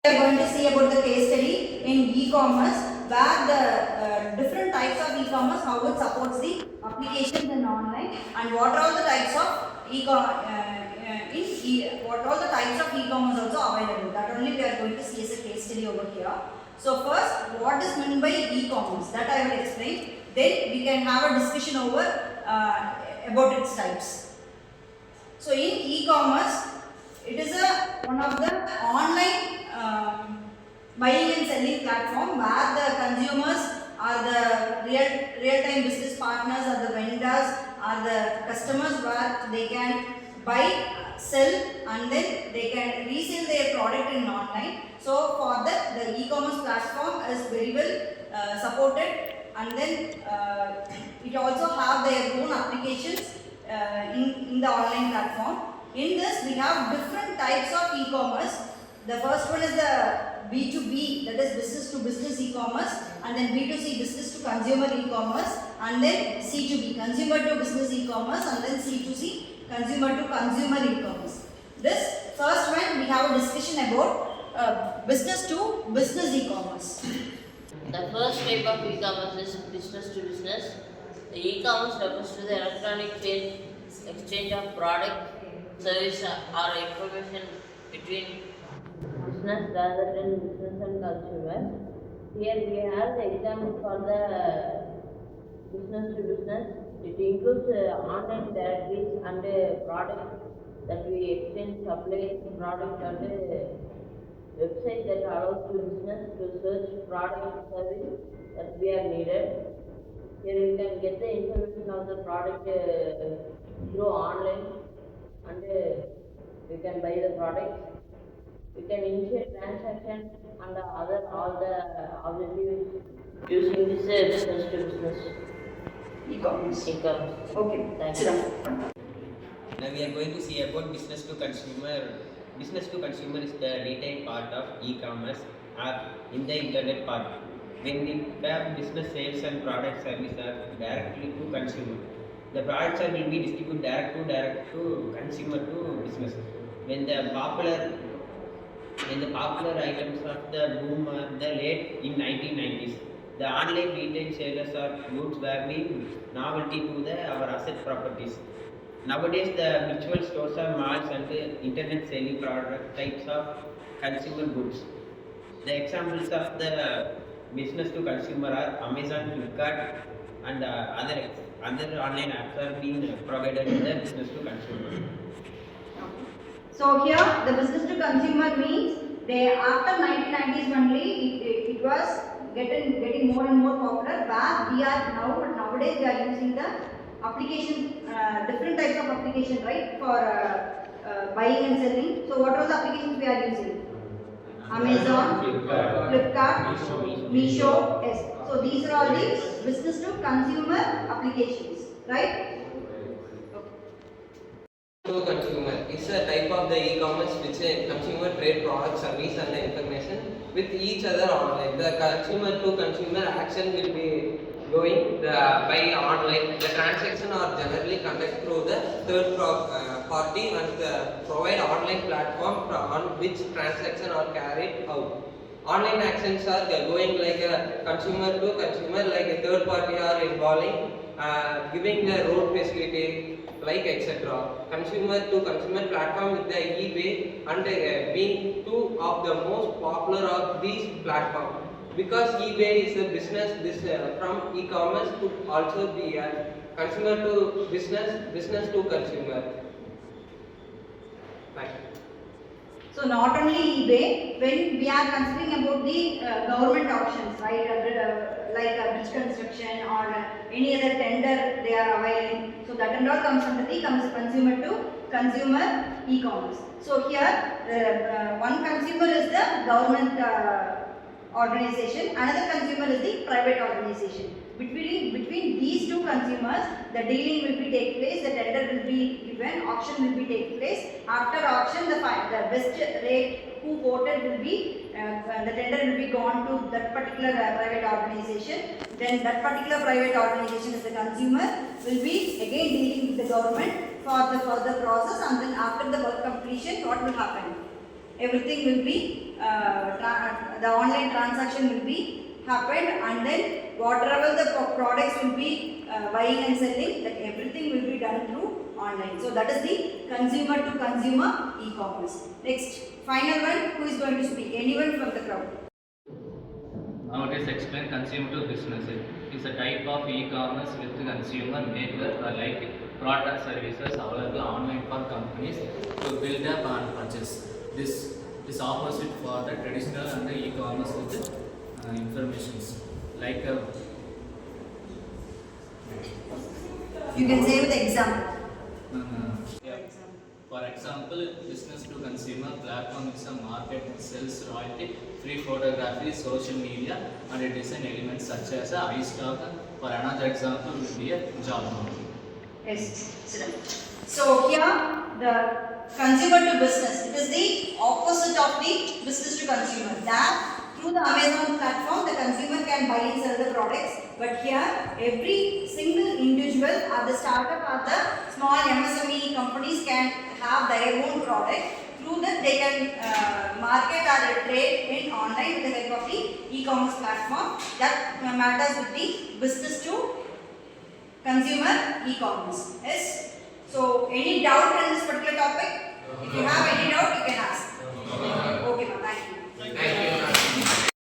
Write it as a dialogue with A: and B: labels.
A: We are going to see about the case study in e-commerce, where the different types of e-commerce, how it supports the applications in online, and what are all the types of what all the types of e-commerce also available. That only we are going to see as a case study over here. So first, what is meant by e-commerce? That I will explain. Then we can have a discussion over about its types. So in e-commerce, it is one of the online buying and selling platform where the consumers are the real-time business partners, or the vendors, or the customers, where they can buy, sell, and then they can resell their product in online. So for that, the e-commerce platform is very well supported, and then it also have their own applications in the online platform. In this, we have different types of e-commerce. The first one is the B2B, that is business to business e-commerce, and then B2C, business to consumer e-commerce, and then C2B, consumer to business e-commerce, and then C2C, consumer to consumer e-commerce. This first one, we have a discussion about business to business e-commerce.
B: The first type of e-commerce is business to business. The e-commerce refers to the electronic exchange of product, service, or information between business rather than business and consumers. Here we have the example for the business to business. It includes online directories and product that we exchange, supply product, and website that allows to business to search product service that we are needed. Here you can get the information of the product through online, and you can buy the product. You can initiate transaction and other all the objectives using this business to business
A: E-commerce.
B: e-commerce.
A: Okay.
B: Thank
A: Sit
B: you.
A: down.
C: Now we are going to see about business to consumer. Business to consumer is the retail part of e-commerce or in the internet part. When we have business sales and product service are directly to consumer. The products are will be distributed direct to consumer to business. When the popular items of the boom are the late in 1990s, the online retail sellers of goods were being novelty to our asset properties. Nowadays, the virtual stores are malls and internet selling product types of consumer goods. The examples of the business to consumer are Amazon, Flipkart, and other online apps are being provided in the business to consumer.
A: So here the business to consumer means they after 1990s only it was getting more and more popular, where we are nowadays we are using the application, different types of application, right, for buying and selling. So what are the applications we are using? Amazon, Flipkart, Meesho, yes. So these are all the business to consumer applications, right?
D: To consumer is a type of the e-commerce which a consumer trade product, service and information with each other online. The consumer to consumer action will be going by online. The transaction are generally conducted through the third party and provide online platform on which transaction are carried out. Online actions are going like a consumer to consumer, like a third party are involving, giving the road facility, like etc. Consumer to consumer platform with the eBay and being two of the most popular of these platforms, because eBay is a business. This from e-commerce could also be a consumer to business, business to consumer. Right.
A: So not only eBay, when we are considering about the government auctions, right, like a bridge construction or any other tender they are availing, so that and all comes under the consumer to consumer e-commerce. So here one consumer is the government organization, another consumer is the private organization. Between these two consumers, the dealing will be take place, the tender will be given, auction will be take place. After auction, the best rate who voted will be, the tender will be gone to that particular private organization. Then that particular private organization as the consumer will be again dealing with the government for the further process, and then after the work completion, what will happen? Everything will be the online transaction will be happened, and then whatever the products will be buying and selling, that everything will be done through online. So that is the consumer to consumer e-commerce. Next, final one, who is going to speak? Anyone from the crowd?
E: Now it is explain consumer to business. It is a type of e-commerce with consumer network like product services available online for companies to build up and purchase. This is opposite for the traditional and the e-commerce with informations like
A: You can say with the example.
E: yeah. For example, business to consumer platform is a market that sells royalty free photography, social media, and design elements such as a iStock. For another example, will be a job market.
A: Yes, sit down. So here the consumer to business, it is the opposite of the business to consumer. That through the Amazon platform, the consumer can buy and sell the products. But here, every single individual or the startup or the small MSME companies can have their own product. Through that, they can market or trade in online with the help of the e-commerce platform. That matters with the business to consumer e-commerce. Yes. So, any doubt in this particular topic? If you have any doubt, you can ask.